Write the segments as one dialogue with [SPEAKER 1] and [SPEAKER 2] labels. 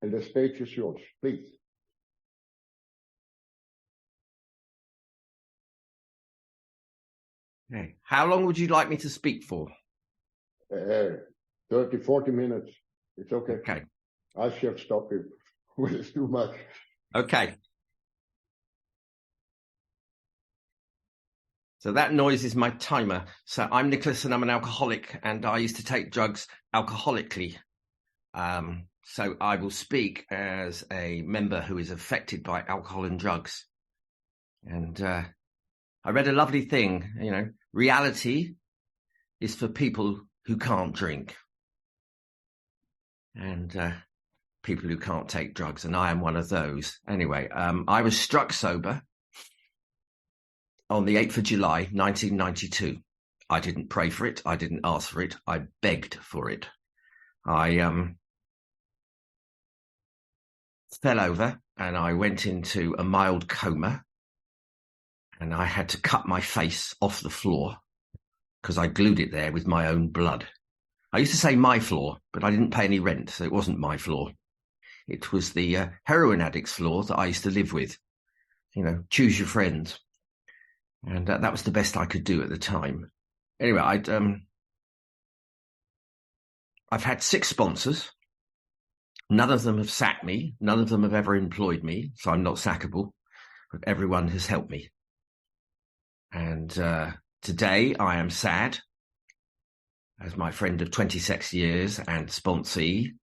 [SPEAKER 1] And the stage is yours, please.
[SPEAKER 2] Okay. How long would you like me to speak for?
[SPEAKER 1] 30, 40 minutes. It's okay.
[SPEAKER 2] Okay.
[SPEAKER 1] I shall stop it when it's too much.
[SPEAKER 2] Okay. So that noise is my timer. So I'm Nicholas and I'm an alcoholic, and I used to take drugs alcoholically. So I will speak as a member who is affected by alcohol and drugs. And I read a lovely thing, reality is for people who can't drink and people who can't take drugs. And I am one of those. Anyway, I was struck sober on the 8th of July, 1992. I didn't pray for it. I didn't ask for it. I begged for it. I fell over and I went into a mild coma, and I had to cut my face off the floor because I glued it there with my own blood. I used to say my floor, but I didn't pay any rent, so it wasn't my floor. It was the heroin addict's floor that I used to live with. Choose your friends. And that was the best I could do at the time. Anyway, I've had 6 sponsors. None of them have sacked me. None of them have ever employed me, so I'm not sackable. But everyone has helped me. And today I am sad, as my friend of 26 years and sponsee,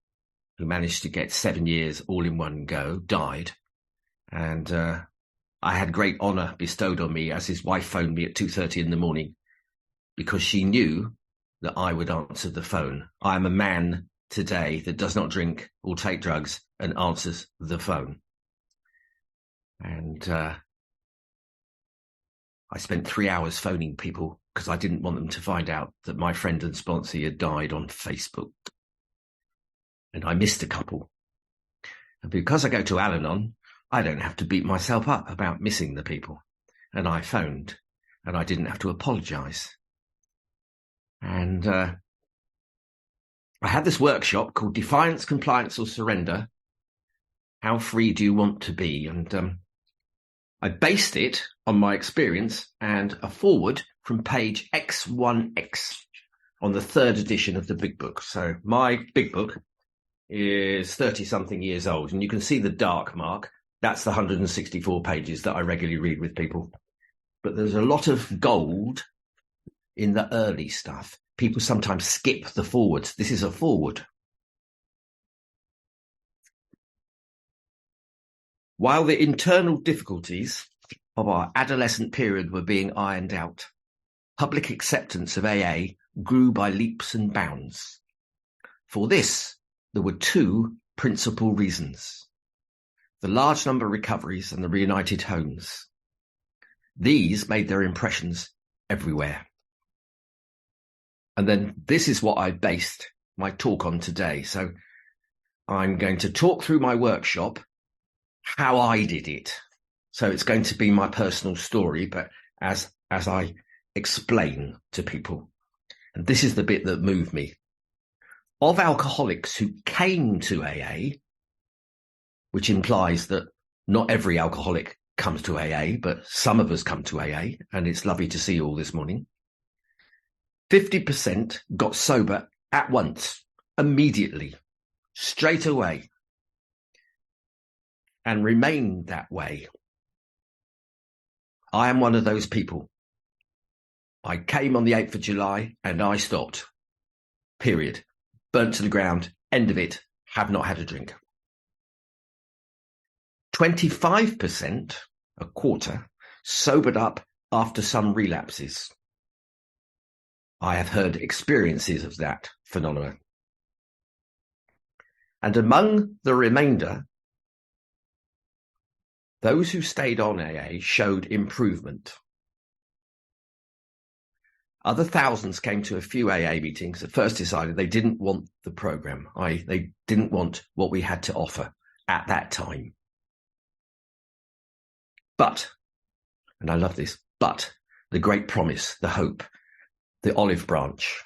[SPEAKER 2] who managed to get 7 years all in one go, died. And I had great honour bestowed on me as his wife phoned me at 2:30 in the morning because she knew that I would answer the phone. I am a man today that does not drink or take drugs and answers the phone. And I spent 3 hours phoning people because I didn't want them to find out that my friend and sponsor had died on Facebook. And I missed a couple. And because I go to Al-Anon, I don't have to beat myself up about missing the people. And I phoned, and I didn't have to apologise. And I had this workshop called Defiance, Compliance or Surrender. How free do you want to be? And I based it on my experience and a forward from page X1X on the 3rd edition of the Big Book. So my Big Book is 30-something years old, and you can see the dark mark. That's the 164 pages that I regularly read with people. But there's a lot of gold in the early stuff. People sometimes skip the forwards. This is a forward. While the internal difficulties of our adolescent period were being ironed out, public acceptance of AA grew by leaps and bounds. For this, there were 2 principal reasons: the large number of recoveries and the reunited homes. These made their impressions everywhere. And then this is what I based my talk on today. So I'm going to talk through my workshop, how I did it. So it's going to be my personal story, but as I explain to people. And this is the bit that moved me. Of alcoholics who came to AA, which implies that not every alcoholic comes to AA, but some of us come to AA, and it's lovely to see you all this morning. 50% got sober at once, immediately, straight away, and remained that way. I am one of those people. I came on the 8th of July and I stopped. Period. Burnt to the ground. End of it. Have not had a drink. 25%, a quarter, sobered up after some relapses. I have heard experiences of that phenomenon. And among the remainder, those who stayed on AA showed improvement. Other thousands came to a few AA meetings that first decided they didn't want the program. They didn't want what we had to offer at that time. But, and I love this, but the great promise, the hope, the olive branch.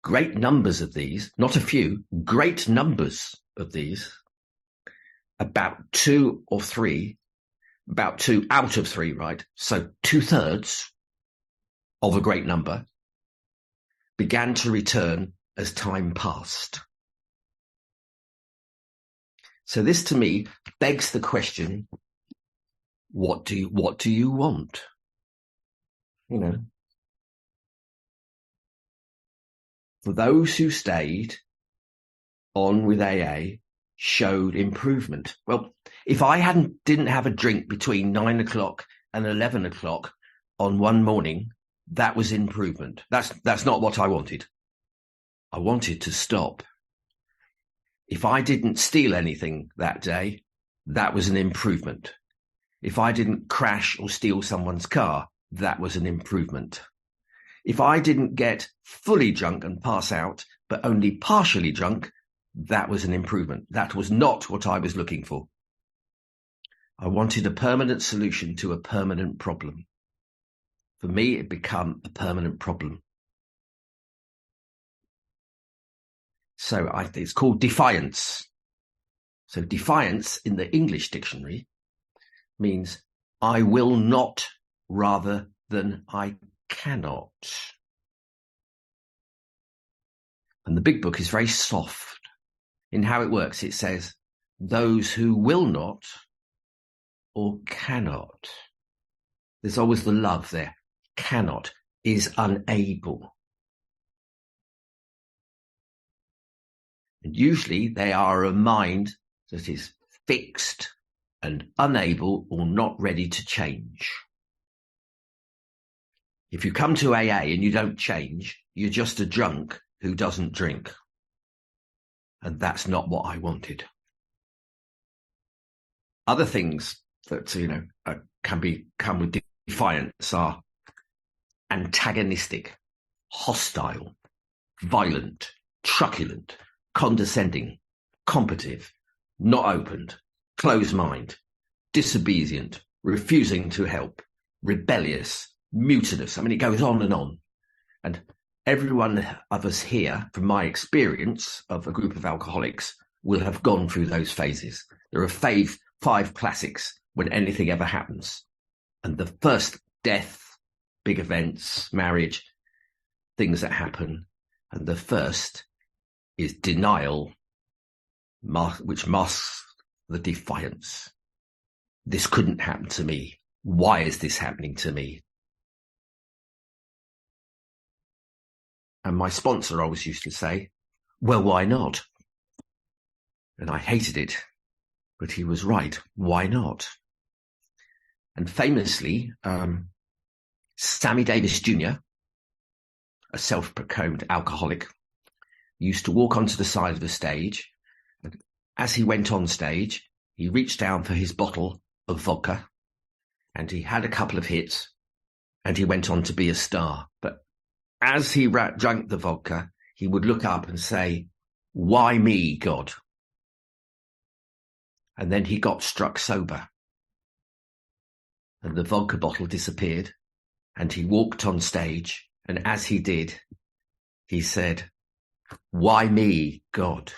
[SPEAKER 2] Great numbers of these, not a few, great numbers of these, about two out of three, right? So 2/3 of a great number began to return as time passed. So this to me begs the question, what do you want? You know, for those who stayed on with AA showed improvement. Well, if I didn't have a drink between 9 o'clock and 11 o'clock on one morning, that was improvement. That's not what I wanted. I wanted to stop. If I didn't steal anything that day, that was an improvement. If I didn't crash or steal someone's car, that was an improvement. If I didn't get fully drunk and pass out, but only partially drunk, that was an improvement. That was not what I was looking for. I wanted a permanent solution to a permanent problem. For me, it became a permanent problem. So it's called defiance. So defiance in the English dictionary means I will not rather than I cannot. And the big book is very soft in how it works. It says those who will not or cannot. There's always the love there. Cannot is unable. And usually they are a mind that is fixed and unable or not ready to change. If you come to AA and you don't change, you're just a drunk who doesn't drink. And that's not what I wanted. Other things that, can come with defiance are antagonistic, hostile, violent, truculent, condescending, combative, not opened, closed-minded, disobedient, refusing to help, rebellious, mutinous. I mean, it goes on. And every one of us here, from my experience of a group of alcoholics, will have gone through those phases. There are five classics when anything ever happens. And the first, death, big events, marriage, things that happen. And the first is denial, which masks the defiance. This couldn't happen to me. Why is this happening to me? And my sponsor always used to say, well, why not? And I hated it, but he was right. Why not? And famously, Sammy Davis Jr., a self-proclaimed alcoholic, used to walk onto the side of the stage. And as he went on stage, he reached down for his bottle of vodka and he had a couple of hits and he went on to be a star. But as he drank the vodka, he would look up and say, why me, God? And then he got struck sober and the vodka bottle disappeared and he walked on stage. And as he did, he said, why me, God?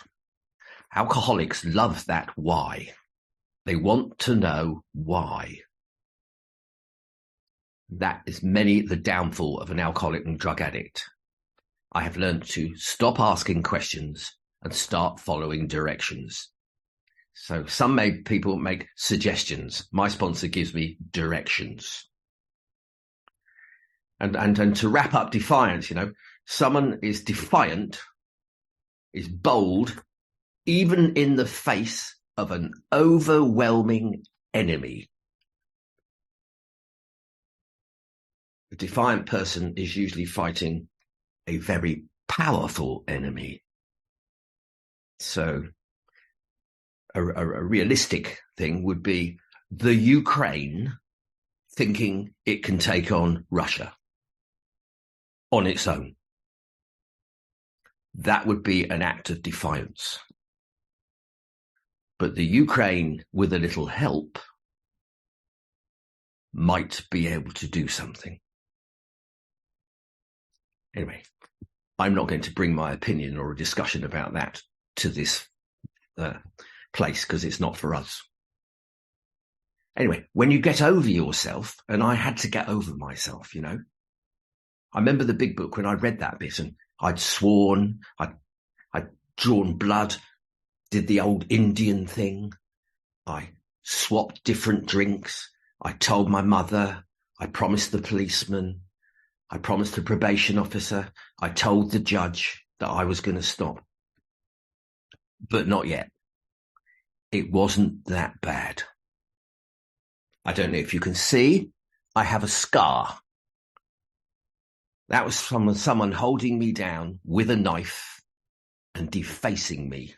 [SPEAKER 2] Alcoholics love that why. They want to know why. That is the downfall of an alcoholic and drug addict. I have learned to stop asking questions and start following directions. So some people make suggestions. My sponsor gives me directions. And to wrap up defiance, someone is defiant, is bold, even in the face of an overwhelming enemy. A defiant person is usually fighting a very powerful enemy. So a realistic thing would be the Ukraine thinking it can take on Russia on its own. That would be an act of defiance. But the Ukraine, with a little help, might be able to do something. Anyway, I'm not going to bring my opinion or a discussion about that to this place because it's not for us. Anyway, when you get over yourself, and I had to get over myself, you know. I remember the Big Book when I read that bit, and I'd sworn, I'd drawn blood, did the old Indian thing. I swapped different drinks. I told my mother. I promised the policeman. I promised the probation officer. I told the judge that I was going to stop. But not yet. It wasn't that bad. I don't know if you can see, I have a scar. That was from someone holding me down with a knife and defacing me.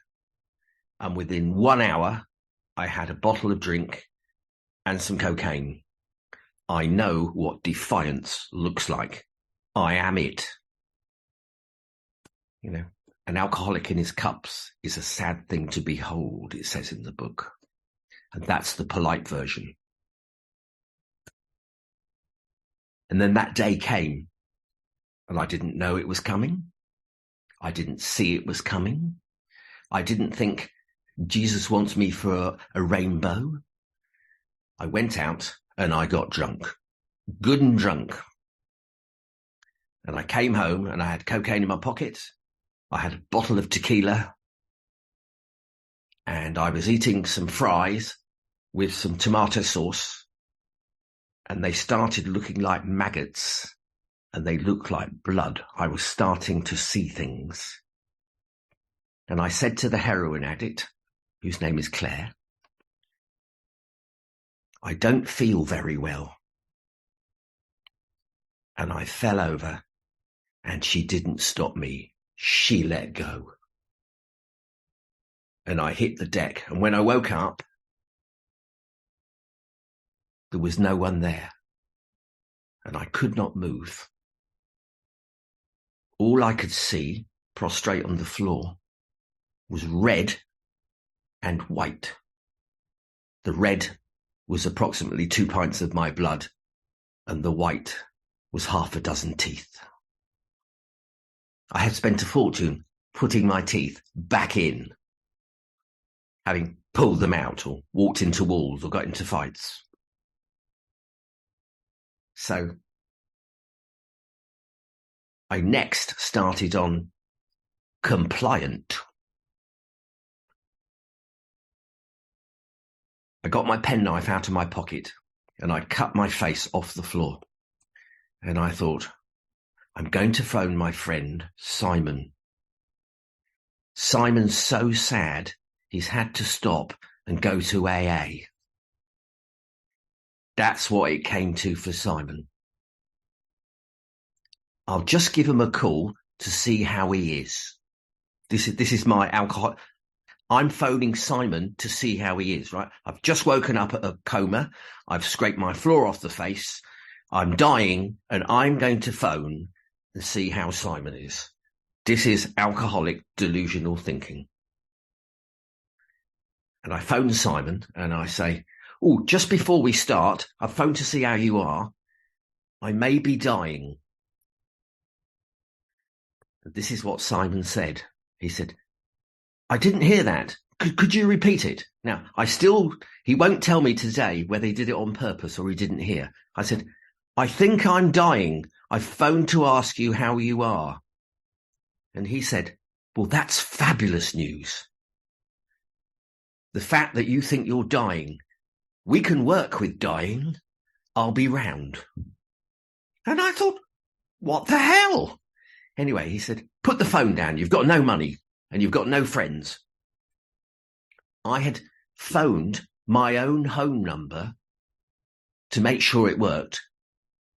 [SPEAKER 2] And within 1 hour, I had a bottle of drink and some cocaine. I know what defiance looks like. I am it. You know, an alcoholic in his cups is a sad thing to behold, it says in the book. And that's the polite version. And then that day came, and I didn't know it was coming. I didn't see it was coming. I didn't think Jesus wants me for a rainbow. I went out and I got drunk, good and drunk. And I came home and I had cocaine in my pocket. I had a bottle of tequila and I was eating some fries with some tomato sauce. And they started looking like maggots and they looked like blood. I was starting to see things. And I said to the heroin addict, whose name is Claire, I don't feel very well. And I fell over and she didn't stop me. She let go. And I hit the deck. And when I woke up, there was no one there. And I could not move. All I could see, prostrate on the floor, was red and white. The red was approximately 2 pints of my blood, and the white was 6 teeth. I had spent a fortune putting my teeth back in, having pulled them out or walked into walls or got into fights. So I next started on compliant. I got my penknife out of my pocket and I cut my face off the floor. And I thought, I'm going to phone my friend Simon. Simon's so sad he's had to stop and go to AA. That's what it came to for Simon. I'll just give him a call to see how he is. This is my alcohol. I'm phoning Simon to see how he is, right? I've just woken up at a coma. I've scraped my floor off the face. I'm dying and I'm going to phone and see how Simon is. This is alcoholic delusional thinking. And I phone Simon and I say, oh, just before we start, I've phoned to see how you are. I may be dying. This is what Simon said. He said, I didn't hear that. Could you repeat it? Now, he won't tell me today whether he did it on purpose or he didn't hear. I said, I think I'm dying. I've phoned to ask you how you are. And he said, well, that's fabulous news. The fact that you think you're dying, we can work with dying. I'll be round. And I thought, what the hell? Anyway, he said, put the phone down. You've got no money and you've got no friends. I had phoned my own home number to make sure it worked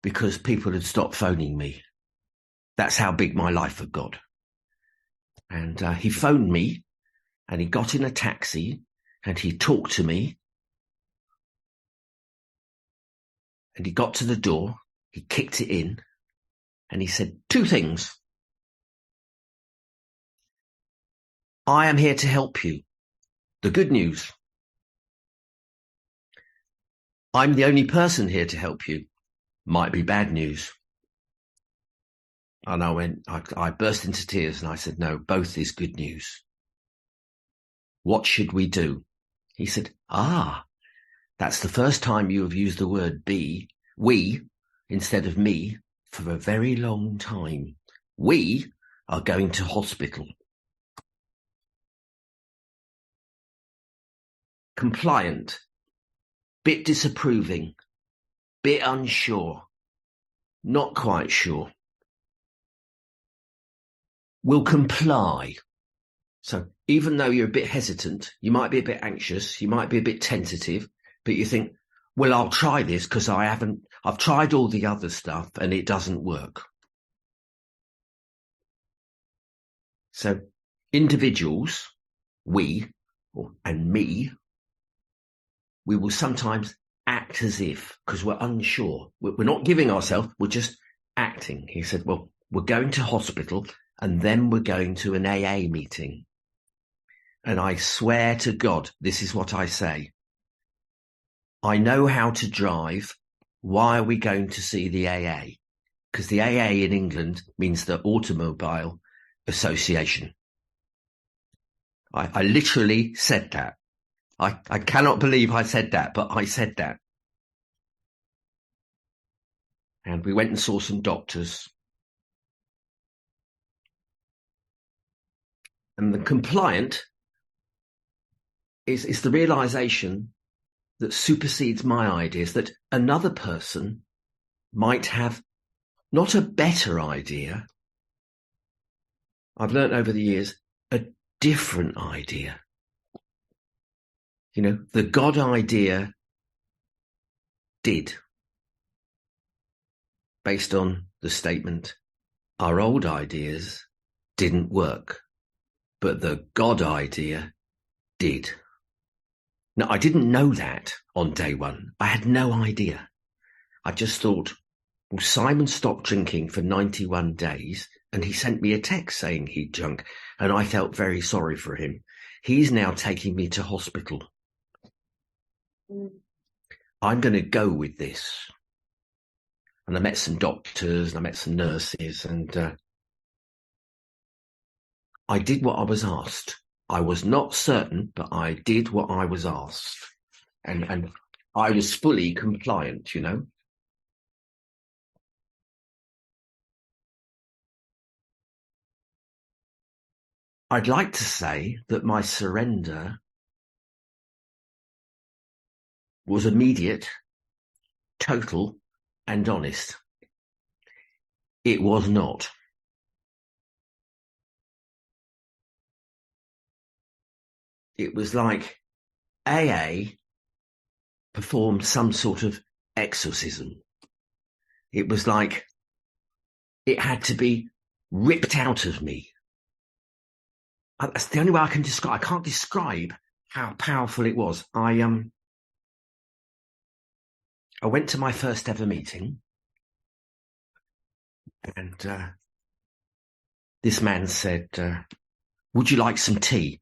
[SPEAKER 2] because people had stopped phoning me. That's how big my life had got. And he phoned me and he got in a taxi and he talked to me. And he got to the door, he kicked it in and he said 2 things. I am here to help you. The good news. I'm the only person here to help you. Might be bad news. And I burst into tears and I said, no, both is good news. What should we do? He said, that's the first time you have used the word we, instead of me, for a very long time. We are going to hospital. Compliant, bit disapproving, bit unsure, not quite sure. Will comply. So even though you're a bit hesitant, you might be a bit anxious, you might be a bit tentative, but you think, well, I'll try this because I've tried all the other stuff and it doesn't work. So individuals, we and me, we will sometimes act as if, because we're unsure. We're not giving ourselves, we're just acting. He said, well, we're going to hospital and then we're going to an AA meeting. And I swear to God, this is what I say. I know how to drive. Why are we going to see the AA? Because the AA in England means the Automobile Association. I literally said that. I cannot believe I said that, but I said that. And we went and saw some doctors. And the compliant is the realization that supersedes my ideas, that another person might have not a better idea. I've learned over the years, a different idea. You know, the God idea did, based on the statement, our old ideas didn't work, but the God idea did. Now, I didn't know that on day one. I had no idea. I just thought, well, Simon stopped drinking for 91 days and he sent me a text saying he'd drunk, and I felt very sorry for him. He's now taking me to hospital. I'm going to go with this. And I met some doctors and I met some nurses, and I did what I was asked. I was not certain, but I did what I was asked. And I was fully compliant, you know. I'd like to say that my surrender was immediate, total, and honest. It was not. It was like AA performed some sort of exorcism. It was like it had to be ripped out of me. That's the only way I can describe. I can't describe how powerful it was. I went to my first ever meeting, and this man said, would you like some tea?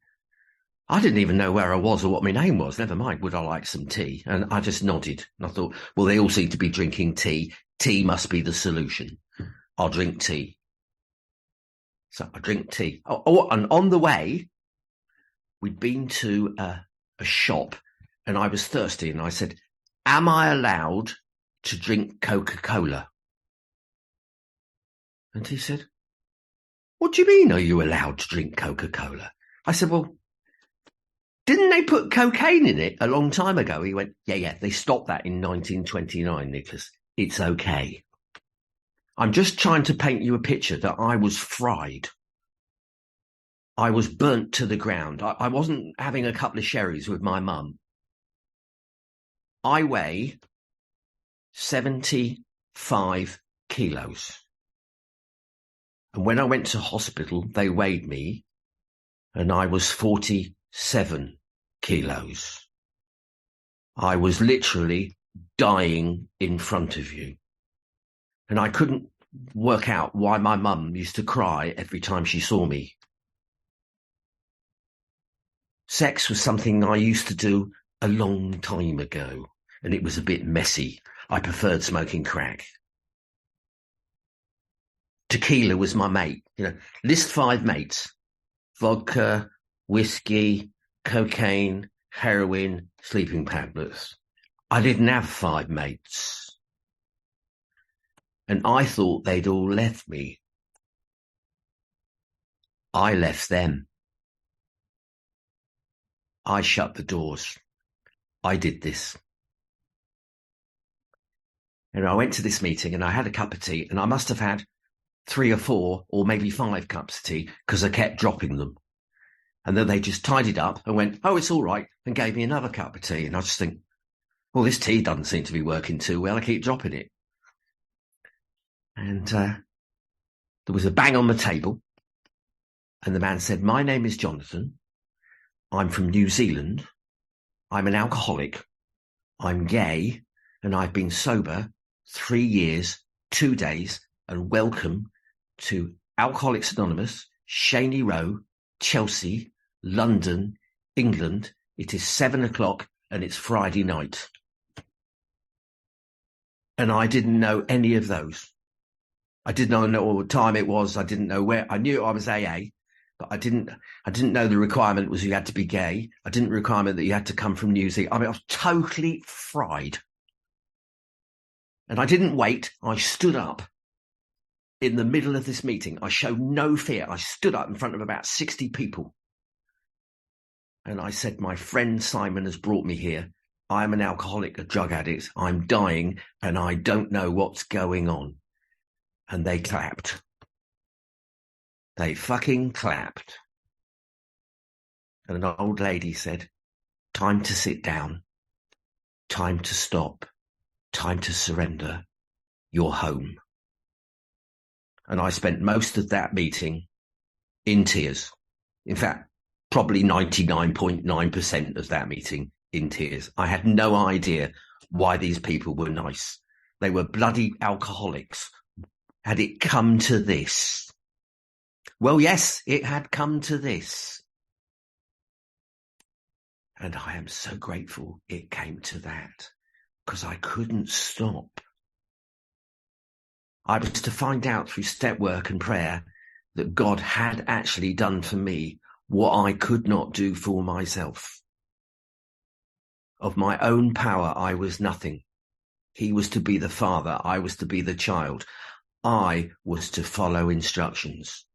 [SPEAKER 2] I didn't even know where I was or what my name was. Never mind, would I like some tea? And I just nodded. And I thought, well, they all seem to be drinking tea. Tea must be the solution. I'll drink tea. So I drink tea. And on the way, we'd been to a shop and I was thirsty. And I said, am I allowed to drink Coca-Cola? And he said, what do you mean, are you allowed to drink Coca-Cola? I said, well, didn't they put cocaine in it a long time ago? He went, yeah, they stopped that in 1929, Nicholas. It's okay. I'm just trying to paint you a picture that I was fried. I was burnt to the ground. I wasn't having a couple of sherries with my mum. I weigh 75 kilos. And when I went to hospital, they weighed me and I was 47 kilos. I was literally dying in front of you. And I couldn't work out why my mum used to cry every time she saw me. Sex was something I used to do a long time ago, and it was a bit messy. I preferred smoking crack. Tequila was my mate. You know, list 5 mates: vodka, whiskey, cocaine, heroin, sleeping tablets. I didn't have 5 mates. And I thought they'd all left me. I left them. I shut the doors. I did this. And I went to this meeting and I had a cup of tea, and I must have had 3 or 4 or maybe 5 cups of tea because I kept dropping them. And then they just tidied up and went, oh, it's all right, and gave me another cup of tea. And I just think, well, this tea doesn't seem to be working too well. I keep dropping it. And there was a bang on the table. And the man said, my name is Jonathan. I'm from New Zealand. I'm an alcoholic. I'm gay. And I've been sober 3 years, 2 days. And welcome to Alcoholics Anonymous, Shaney Row, Chelsea, London, England. It is 7 o'clock and it's Friday night. And I didn't know any of those. I didn't know what time it was. I didn't know where. I knew I was AA, but I didn't know the requirement was you had to be gay. I didn't requirement that you had to come from New Zealand. I mean, I was totally fried. And I didn't wait. I stood up in the middle of this meeting. I showed no fear. I stood up in front of about 60 people. And I said, my friend Simon has brought me here. I'm an alcoholic, a drug addict. I'm dying and I don't know what's going on. And they clapped. They fucking clapped. And an old lady said, time to sit down. Time to stop. Time to surrender. You're home. And I spent most of that meeting in tears. In fact, probably 99.9% of that meeting in tears. I had no idea why these people were nice. They were bloody alcoholics. Had it come to this? Well, yes, it had come to this. And I am so grateful it came to that, because I couldn't stop. I was to find out through step work and prayer that God had actually done for me what I could not do for myself. Of my own power, I was nothing. He was to be the father. I was to be the child. I was to follow instructions.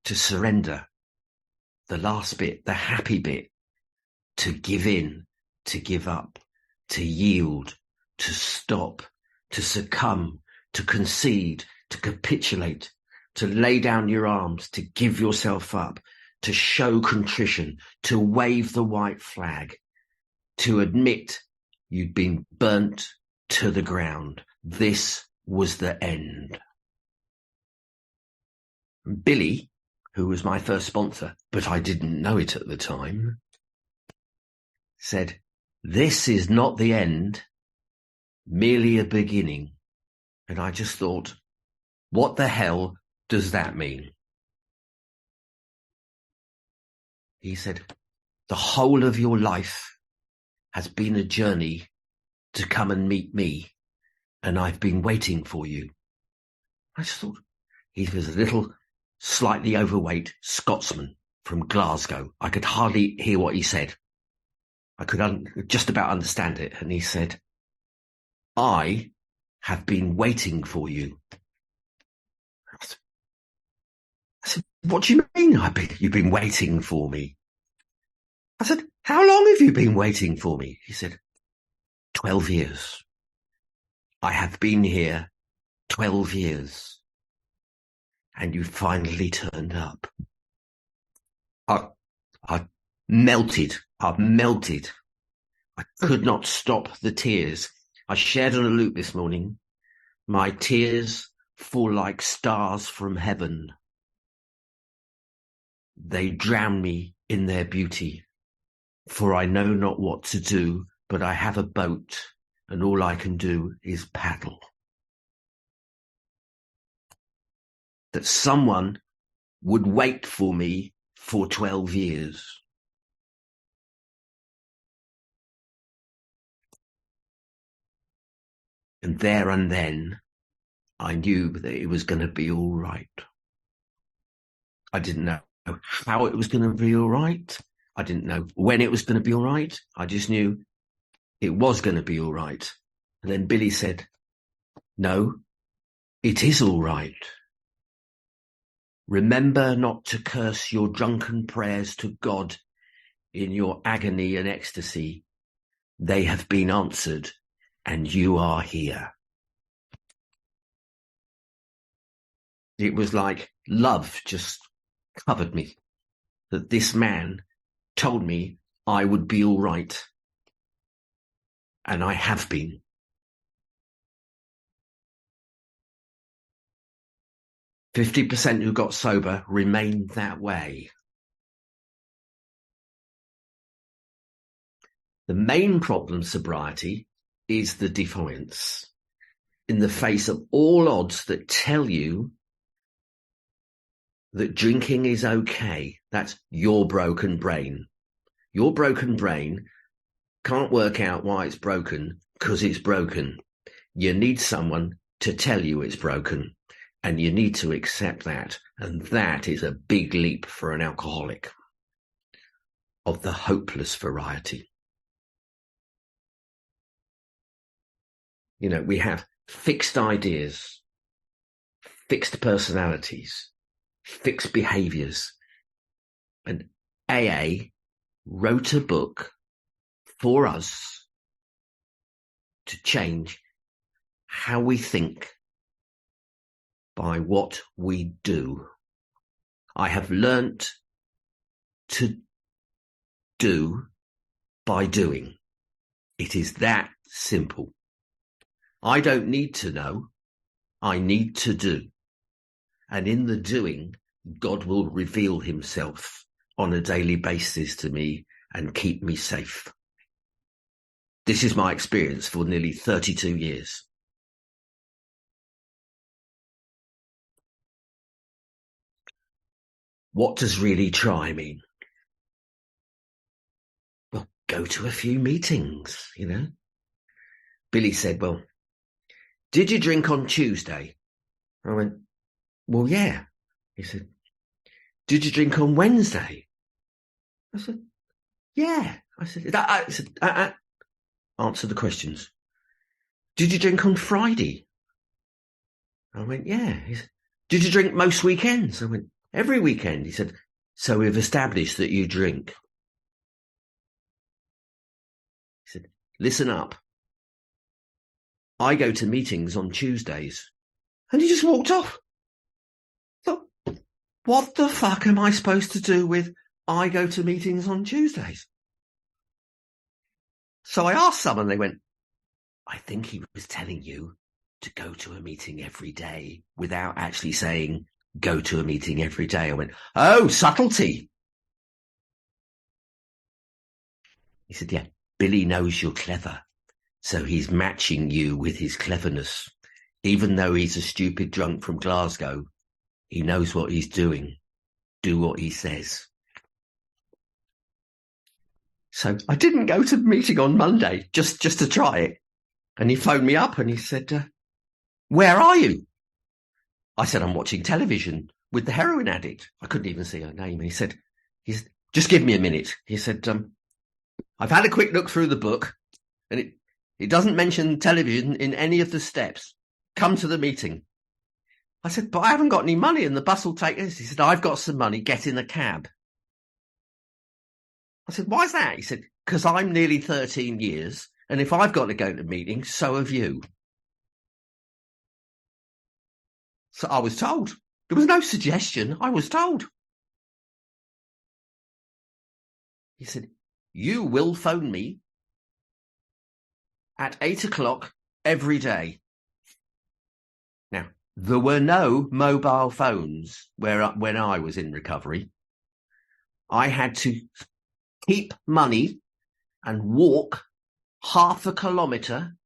[SPEAKER 2] To surrender. The last bit, the happy bit. To give in, to give up, to yield, to stop, to succumb, to concede, to capitulate, to lay down your arms, to give yourself up, to show contrition, to wave the white flag, to admit you'd been burnt to the ground. This was the end. Billy, who was my first sponsor, but I didn't know it at the time, said, this is not the end, merely a beginning. And I just thought, what the hell does that mean? He said, the whole of your life has been a journey to come and meet me, and I've been waiting for you. I just thought, he was a little, slightly overweight Scotsman from Glasgow. I could hardly hear what he said. I could just about understand it. And he said, I have been waiting for you. I said, what do you mean you've been waiting for me? I said, how long have you been waiting for me? He said, 12 years. I have been here 12 years. And you finally turned up. I melted. I melted. I could not stop the tears. I shared on a loop this morning. My tears fall like stars from heaven. They drown me in their beauty. For I know not what to do, but I have a boat, and all I can do is paddle. That someone would wait for me for 12 years. And there and then, I knew that it was going to be all right. I didn't know how it was going to be all right. I didn't know when it was going to be all right. I just knew it was going to be all right. And then Billy said, no, it is all right. Remember not to curse your drunken prayers to God in your agony and ecstasy. They have been answered, and you are here. It was like love just covered me, that this man told me I would be all right. And I have been. %50 who got sober remained that way. The main problem, sobriety, is the defiance. In the face of all odds that tell you that drinking is okay, that's your broken brain. Your broken brain can't work out why it's broken because it's broken. You need someone to tell you it's broken. And you need to accept that. And that is a big leap for an alcoholic of the hopeless variety. You know, we have fixed ideas, fixed personalities, fixed behaviors. And AA wrote a book for us to change how we think by what we do. I have learnt to do by doing. It is that simple. I don't need to know. I need to do. And in the doing, God will reveal himself on a daily basis to me and keep me safe. This is my experience for nearly 32 years. What does really try mean? Well, go to a few meetings, you know. Billy said, well, did you drink on Tuesday? I went, well, yeah. He said, did you drink on Wednesday? I said, yeah. I said, answer the questions. Did you drink on Friday? I went, yeah. He said, did you drink most weekends? I went, every weekend. He said, so we've established that you drink. He said, listen up. I go to meetings on Tuesdays. And he just walked off. So, what the fuck am I supposed to do with I go to meetings on Tuesdays? So I asked someone, they went, I think he was telling you to go to a meeting every day without actually saying, go to a meeting every day. I went, oh, subtlety. He said, yeah, Billy knows you're clever. So he's matching you with his cleverness. Even though he's a stupid drunk from Glasgow, he knows what he's doing. Do what he says. So I didn't go to the meeting on Monday just to try it. And he phoned me up and he said, where are you? I said, I'm watching television with the heroin addict. I couldn't even see her name. He said, just give me a minute. He said, I've had a quick look through the book and it doesn't mention television in any of the steps. Come to the meeting. I said, but I haven't got any money and the bus will take us. He said, I've got some money. Get in a cab. I said, why is that? He said, because I'm nearly 13 years. And if I've got to go to meetings, so have you. So I was told. There was no suggestion. I was told. He said, you will phone me at 8 o'clock every day. Now, there were no mobile phones when I was in recovery. I had to keep money and walk half a kilometre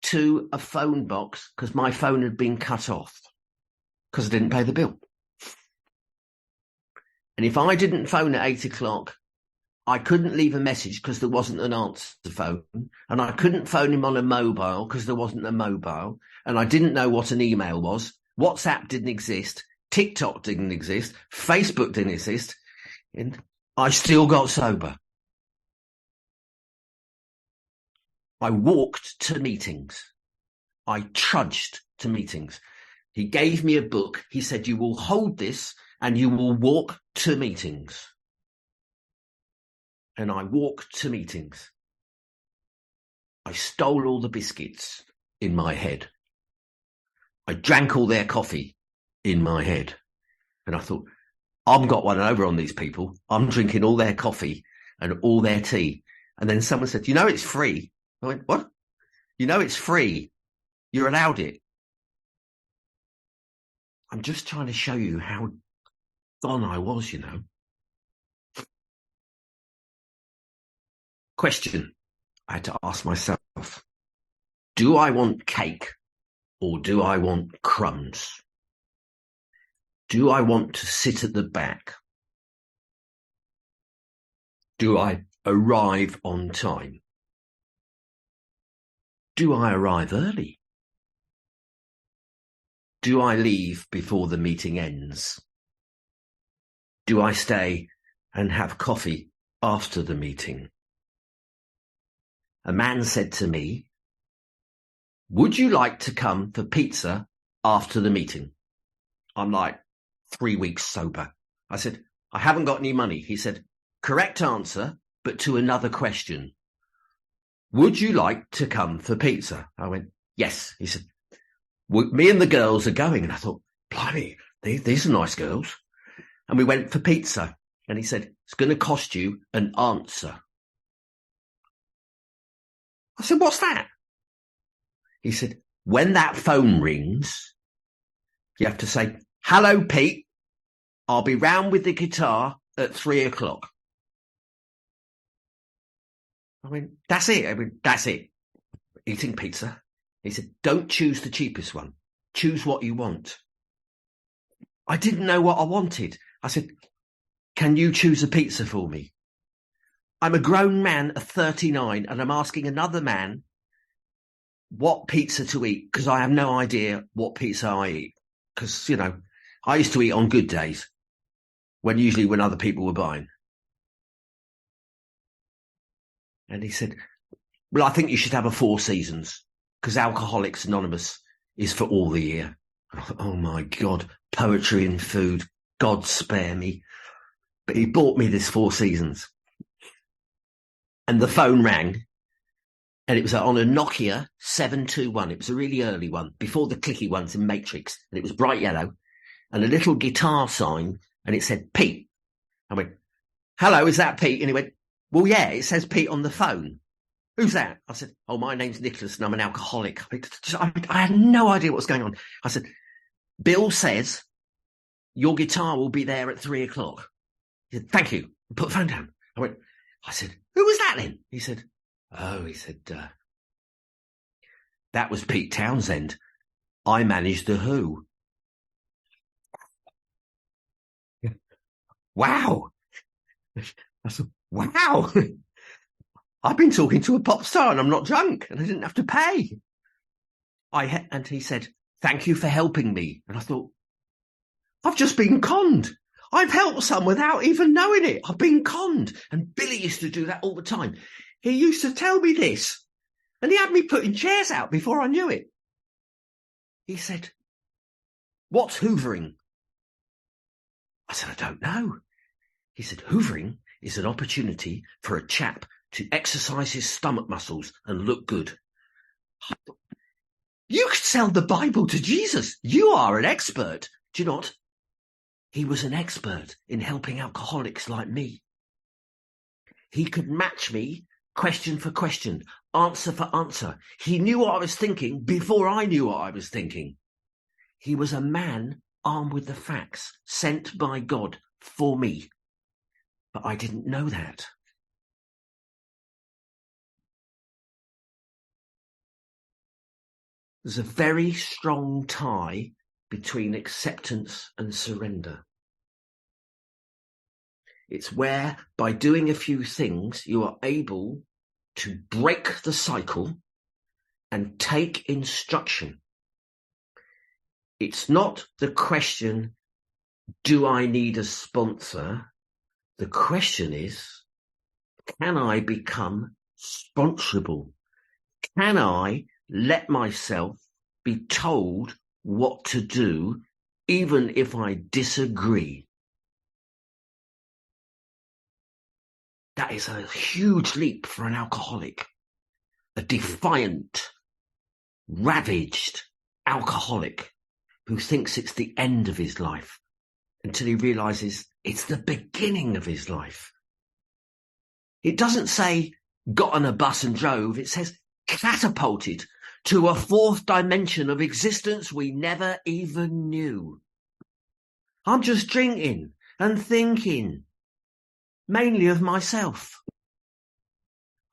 [SPEAKER 2] to a phone box because my phone had been cut off because I didn't pay the bill. And if I didn't phone at 8 o'clock, I couldn't leave a message because there wasn't an answer phone, and I couldn't phone him on a mobile because there wasn't a mobile, and I didn't know what an email was. WhatsApp didn't exist. TikTok didn't exist, Facebook didn't exist, and I still got sober. I walked to meetings. I trudged to meetings. He gave me a book. He said, you will hold this and you will walk to meetings. And I walked to meetings. I stole all the biscuits in my head. I drank all their coffee in my head. And I thought, I've got one over on these people. I'm drinking all their coffee and all their tea. And then someone said, you know, it's free. I went, what? You know, it's free. You're allowed it. I'm just trying to show you how gone I was, you know. Question I had to ask myself, do I want cake or do I want crumbs? Do I want to sit at the back? Do I arrive on time? Do I arrive early? Do I leave before the meeting ends? Do I stay and have coffee after the meeting? A man said to me, would you like to come for pizza after the meeting? I'm like 3 weeks sober. I said, I haven't got any money. He said, correct answer, but to another question. Would you like to come for pizza? I went, yes. He said, me and the girls are going. And I thought, blimey, these are nice girls. And we went for pizza. And he said, it's going to cost you an answer. I said, what's that? He said, when that phone rings, you have to say, hello, Pete. I'll be round with the guitar at 3:00. I went, that's it. I went, that's it. Eating pizza. He said, don't choose the cheapest one. Choose what you want. I didn't know what I wanted. I said, can you choose a pizza for me? I'm a grown man of 39 and I'm asking another man what pizza to eat because I have no idea what pizza I eat. Because, you know, I used to eat on good days usually when other people were buying. And he said, well, I think you should have a Four Seasons because Alcoholics Anonymous is for all the year. And I thought, oh my God, poetry and food. God spare me. But he bought me this Four Seasons. And the phone rang. And it was on a Nokia 721. It was a really early one, before the clicky ones in Matrix. And it was bright yellow. And a little guitar sign. And it said, Pete. I went, hello, is that Pete? And he went, well, yeah, it says Pete on the phone. Who's that? I said, oh, my name's Nicholas and I'm an alcoholic. I had no idea what was going on. I said, Bill says your guitar will be there at 3:00. He said, thank you. Put the phone down. I said, who was that then? He said, that was Pete Townsend. I managed the Who. Wow. I said, wow. I've been talking to a pop star and I'm not drunk and I didn't have to pay. And he said, thank you for helping me. And I thought, I've just been conned. I've helped some without even knowing it. I've been conned. And Billy used to do that all the time. He used to tell me this and he had me putting chairs out before I knew it. He said, what's hoovering? I said, I don't know. He said, hoovering is an opportunity for a chap to exercise his stomach muscles and look good. I thought, you could sell the Bible to Jesus. You are an expert. Do you not? He was an expert in helping alcoholics like me. He could match me question for question, answer for answer. He knew what I was thinking before I knew what I was thinking. He was a man armed with the facts, sent by God for me. But I didn't know that. There's a very strong tie between acceptance and surrender. It's where, by doing a few things, you are able to break the cycle and take instruction. It's not the question, do I need a sponsor? The question is, can I become sponsorable? Can I let myself be told what to do, even if I disagree? That is a huge leap for an alcoholic, a defiant, ravaged alcoholic who thinks it's the end of his life until he realizes it's the beginning of his life. It doesn't say got on a bus and drove. It says catapulted to a fourth dimension of existence we never even knew. I'm just drinking and thinking, mainly of myself.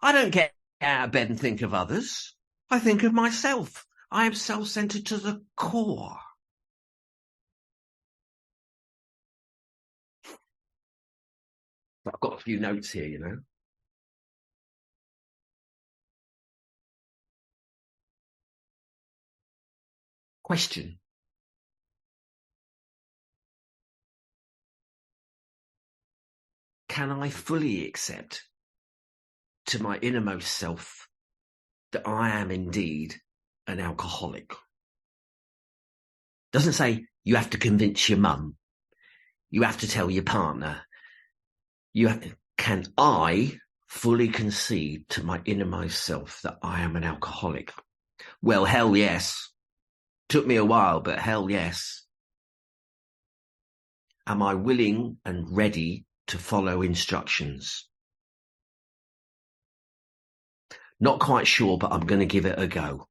[SPEAKER 2] I don't get out of bed and think of others. I think of myself. I am self-centered to the core. I've got a few notes here, you know. Question. Can I fully accept to my innermost self that I am indeed an alcoholic? Doesn't say you have to convince your mum. You have to tell your partner. Can I fully concede to my innermost self that I am an alcoholic? Well, hell yes. Took me a while, but hell yes. Am I willing and ready to follow instructions? Not quite sure, but I'm going to give it a go.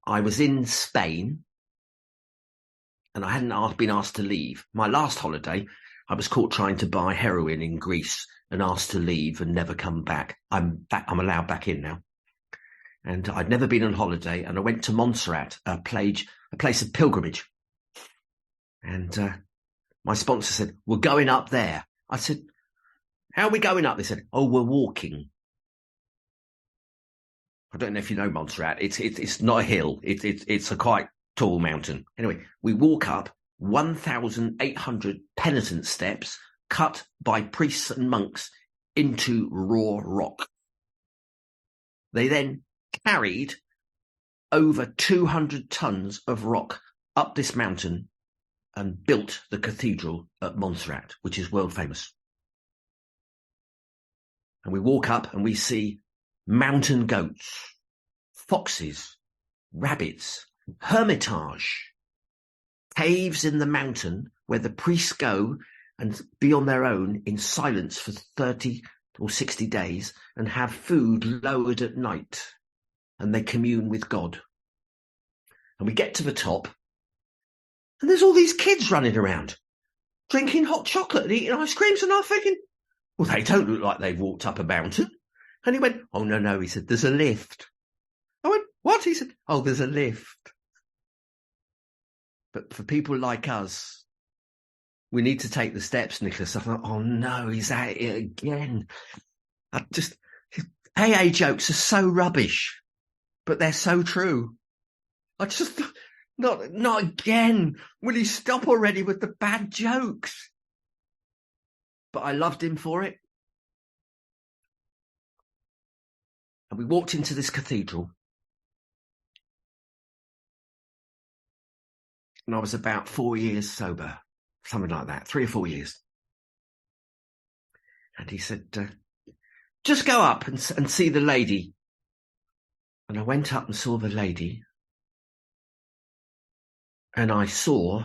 [SPEAKER 2] I was in Spain and I hadn't been asked to leave. My last holiday, I was caught trying to buy heroin in Greece and asked to leave and never come back. I'm allowed back in now. And I'd never been on holiday, and I went to Montserrat, a place of pilgrimage. And my sponsor said, we're going up there. I said, how are we going up? They said, oh, we're walking. I don't know if you know Montserrat. It's not a hill. It's a quite tall mountain. Anyway, we walk up 1,800 penitent steps cut by priests and monks into raw rock. They then carried over 200 tons of rock up this mountain and built the cathedral at Montserrat, which is world famous. And we walk up and we see mountain goats, foxes, rabbits, hermitage, caves in the mountain where the priests go and be on their own in silence for 30 or 60 days and have food lowered at night, and they commune with God. And we get to the top, and there's all these kids running around, drinking hot chocolate and eating ice creams, and I'm thinking, well, they don't look like they've walked up a mountain. And he went, oh, no, he said, there's a lift. I went, what? He said, oh, there's a lift. But for people like us, we need to take the steps, Nicholas. I thought, oh, no, he's at it again. AA jokes are so rubbish, but they're so true. Not again. Will he stop already with the bad jokes? But I loved him for it. And we walked into this cathedral. And I was about 4 years sober, something like that, 3 or 4 years. And he said, just go up and see the lady. And I went up and saw the lady. And I saw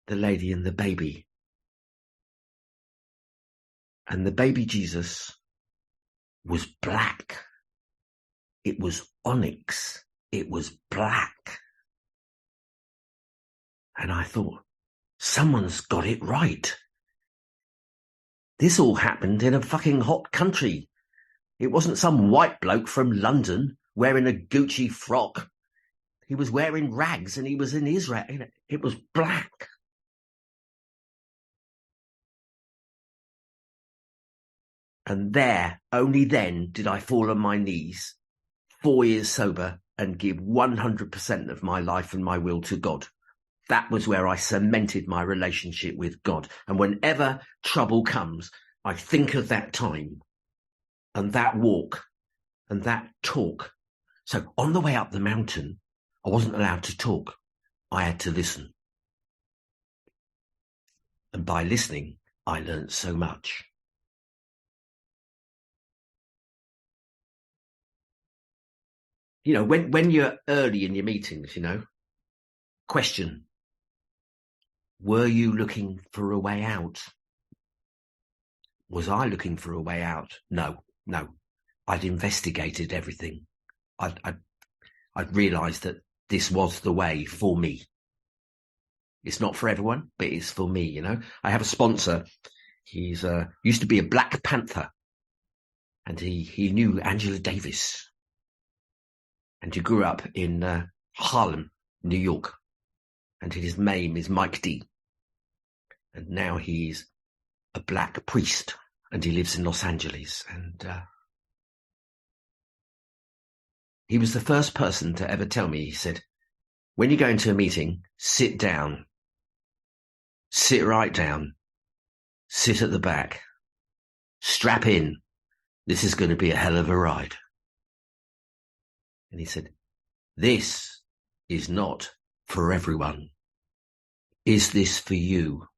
[SPEAKER 2] the lady and the baby. And the baby Jesus was black. It was onyx. It was black. And I thought, someone's got it right. This all happened in a fucking hot country. It wasn't some white bloke from London wearing a Gucci frock. He was wearing rags and he was in Israel. It was black. And there, only then, did I fall on my knees 4 years sober and give 100% of my life and my will to God. That was where I cemented my relationship with God. And whenever trouble comes, I think of that time and that walk and that talk. So on the way up the mountain, I wasn't allowed to talk. I had to listen. And by listening, I learned so much. You know, when you're early in your meetings, you know, question, were you looking for a way out? Was I looking for a way out? No. I'd investigated everything. I'd realised that this was the way for me. It's not for everyone, but it's for me, you know. I have a sponsor. He's used to be a Black Panther. And he knew Angela Davis. And he grew up in Harlem, New York. And his name is Mike D. And now he's a black priest. And he lives in Los Angeles. And he was the first person to ever tell me, he said, when you go into a meeting, sit down. Sit right down. Sit at the back. Strap in. This is going to be a hell of a ride. And he said, this is not for everyone. Is this for you?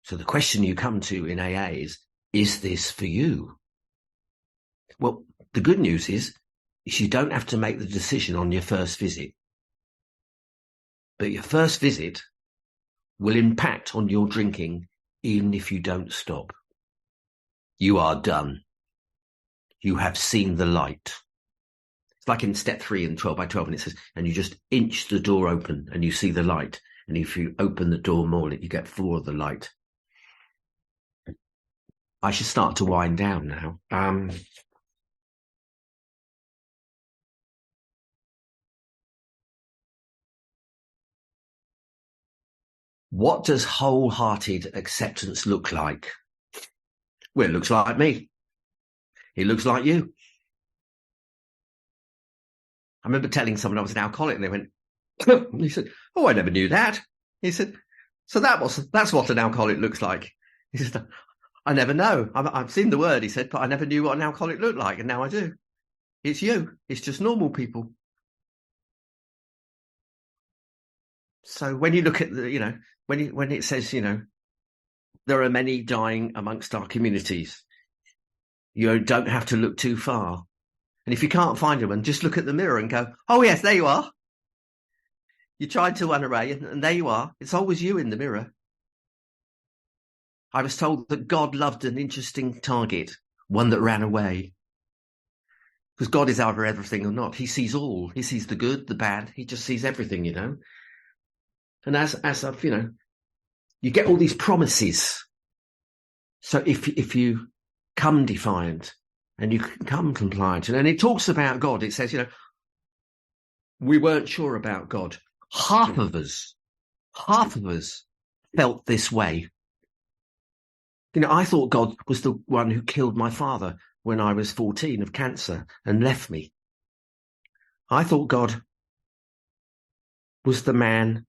[SPEAKER 2] So the question you come to in AA is this for you? Well, the good news is you don't have to make the decision on your first visit. But your first visit will impact on your drinking even if you don't stop. You are done. You have seen the light. It's like in step 3 in 12 by 12, and it says, and you just inch the door open and you see the light. And if you open the door more, you get full of the light. I should start to wind down now. What does wholehearted acceptance look like? Well, it looks like me. It looks like you. I remember telling someone I was an alcoholic, and they went, he said, oh, I never knew that. He said, so that's what an alcoholic looks like. He said, I never know. I've seen the word, he said, but I never knew what an alcoholic looked like, and now I do. It's you. It's just normal people. So when you look at the, you know, when it says, you know, there are many dying amongst our communities, you don't have to look too far. And if you can't find them, just look at the mirror and go, oh, yes, there you are. You tried to run away, and there you are. It's always you in the mirror. I was told that God loved an interesting target, one that ran away. Because God is either everything or not. He sees all. He sees the good, the bad. He just sees everything, you know. And as I've, you know, you get all these promises. So if you come defiant and you come compliant, and it talks about God, it says, you know, we weren't sure about God. Half of us felt this way. You know, I thought God was the one who killed my father when I was 14 of cancer and left me. I thought God was the man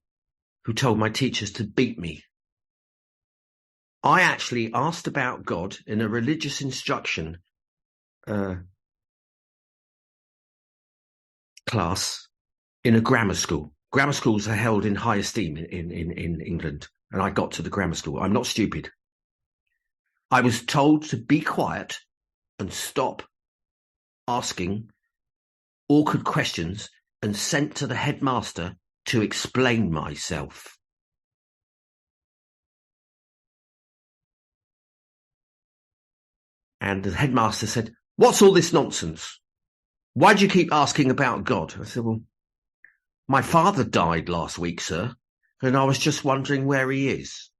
[SPEAKER 2] who told my teachers to beat me. I actually asked about God in a religious instruction class in a grammar school. Grammar schools are held in high esteem in England, and I got to the grammar school. I'm not stupid. I was told to be quiet and stop asking awkward questions and sent to the headmaster to explain myself. And the headmaster said, what's all this nonsense? Why do you keep asking about God? I said, well, my father died last week, sir, and I was just wondering where he is.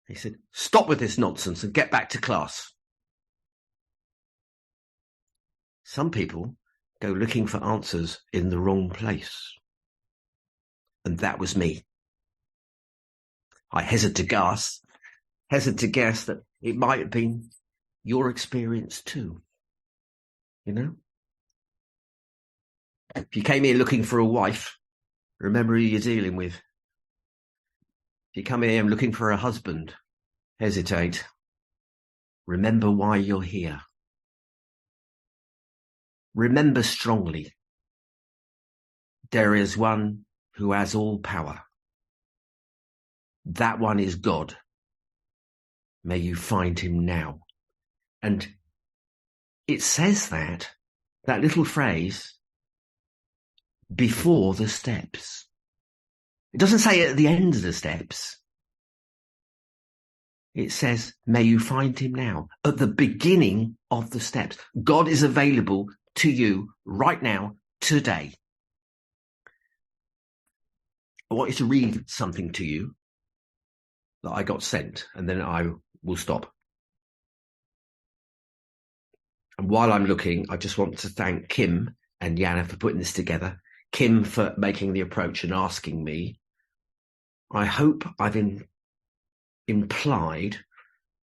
[SPEAKER 2] He said, stop with this nonsense and get back to class. Some people go looking for answers in the wrong place. And that was me. I hesitate to guess that it might have been your experience too. You know? If you came here looking for a wife, remember who you're dealing with. If you come here looking for a husband, hesitate. Remember why you're here. Remember strongly, there is one who has all power. That one is God. May you find him now. And it says that little phrase, before the steps. It doesn't say at the end of the steps. It says, may you find him now, at the beginning of the steps. God is available to you right now, today. I want you to read something to you that I got sent, and then I will stop. And while I'm looking, I just want to thank Kim and Yana for putting this together. Kim for making the approach and asking me. I hope I've implied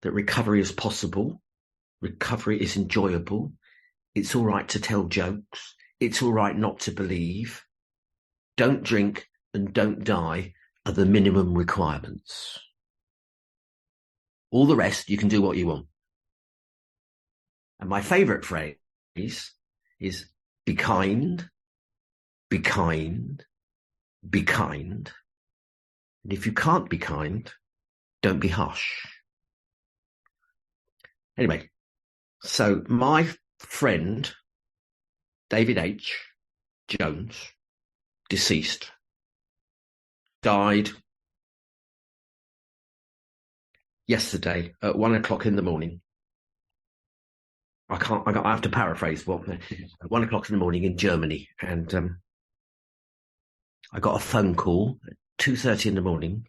[SPEAKER 2] that recovery is possible. Recovery is enjoyable. It's all right to tell jokes. It's all right not to believe. Don't drink and don't die are the minimum requirements. All the rest, you can do what you want. And my favourite phrase is be kind, be kind, be kind. And if you can't be kind, don't be harsh. Anyway, so my friend, David H. Jones, deceased, died yesterday at 1 o'clock in the morning. I have to paraphrase. At 1 o'clock in the morning in Germany. And I got a phone call at 2:30 in the morning.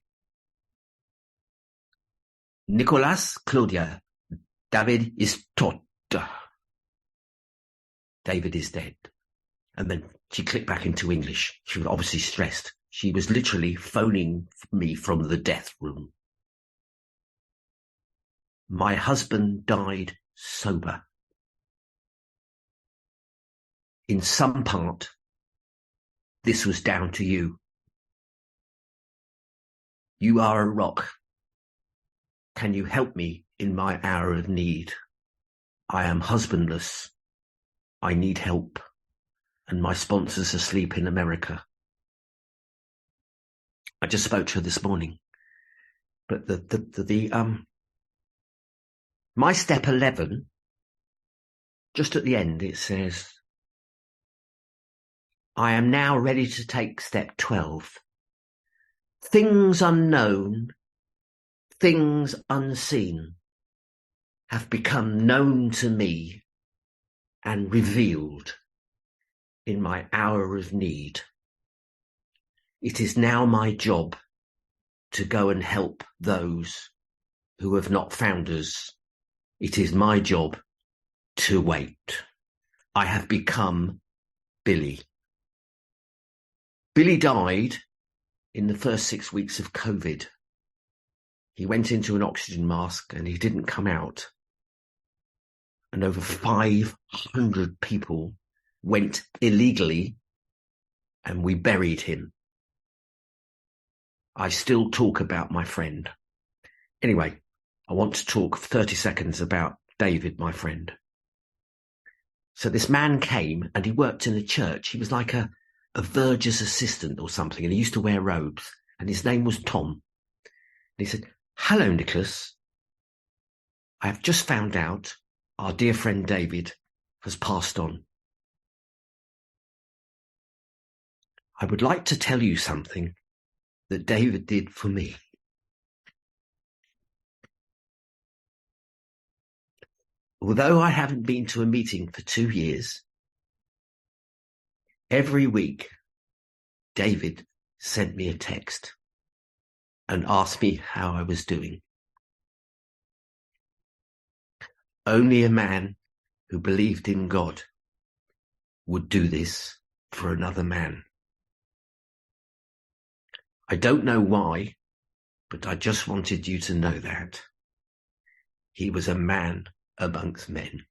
[SPEAKER 2] Nicolas, Claudia, David is tot. David is dead. And then she clicked back into English. She was obviously stressed. She was literally phoning me from the death room. My husband died sober. In some part, this was down to you. You are a rock. Can you help me in my hour of need? I am husbandless. I need help. And my sponsor's asleep in America. I just spoke to her this morning. But my step 11, just at the end, it says, I am now ready to take step 12. Things unknown, things unseen have become known to me and revealed in my hour of need. It is now my job to go and help those who have not found us. It is my job to wait. I have become Billy. Billy died in the first 6 weeks of COVID. He went into an oxygen mask and he didn't come out. And over 500 people went illegally and we buried him. I still talk about my friend. Anyway, I want to talk for 30 seconds about David, my friend. So this man came and he worked in a church. He was like a verger's assistant or something, and he used to wear robes, and his name was Tom. And he said, hello, Nicholas. I have just found out our dear friend David has passed on. I would like to tell you something that David did for me. Although I haven't been to a meeting for 2 years, every week David sent me a text and asked me how I was doing. Only a man who believed in God would do this for another man. I don't know why, but I just wanted you to know that. He was a man amongst men.